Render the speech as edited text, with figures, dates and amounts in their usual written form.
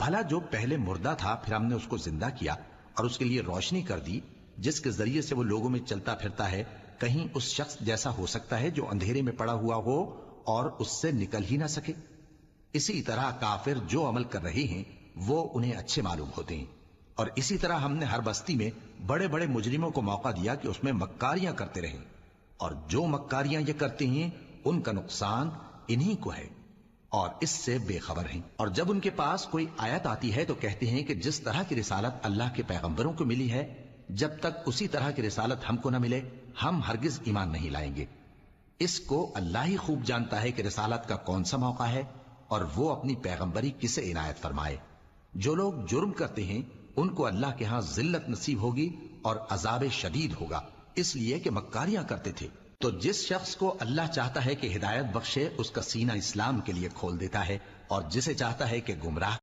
بھلا جو پہلے مردہ تھا پھر ہم نے اس کو زندہ کیا اور اس کے لیے روشنی کر دی جس کے ذریعے سے وہ لوگوں میں چلتا پھرتا ہے، کہیں اس شخص جیسا ہو سکتا ہے جو اندھیرے میں پڑا ہوا ہو اور اس سے نکل ہی نہ سکے؟ اسی طرح کافر جو عمل کر رہے ہیں وہ انہیں اچھے معلوم ہوتے ہیں، اور اسی طرح ہم نے ہر بستی میں بڑے بڑے مجرموں کو موقع دیا کہ اس میں مکاریاں کرتے رہیں، اور جو مکاریاں یہ کرتے ہیں ان کا نقصان انہی کو ہے اور اس سے بے خبر ہیں۔ اور جب ان کے پاس کوئی آیت آتی ہے تو کہتے ہیں کہ جس طرح کی رسالت اللہ کے پیغمبروں کو ملی ہے جب تک اسی طرح کی رسالت ہم کو نہ ملے ہم ہرگز ایمان نہیں لائیں گے۔ اس کو اللہ ہی خوب جانتا ہے کہ رسالت کا کون سا موقع ہے اور وہ اپنی پیغمبری کسے عنایت فرمائے۔ جو لوگ جرم کرتے ہیں ان کو اللہ کے ہاں ذلت نصیب ہوگی اور عذاب شدید ہوگا، اس لیے کہ مکاریاں کرتے تھے۔ تو جس شخص کو اللہ چاہتا ہے کہ ہدایت بخشے اس کا سینہ اسلام کے لیے کھول دیتا ہے، اور جسے چاہتا ہے کہ گمراہ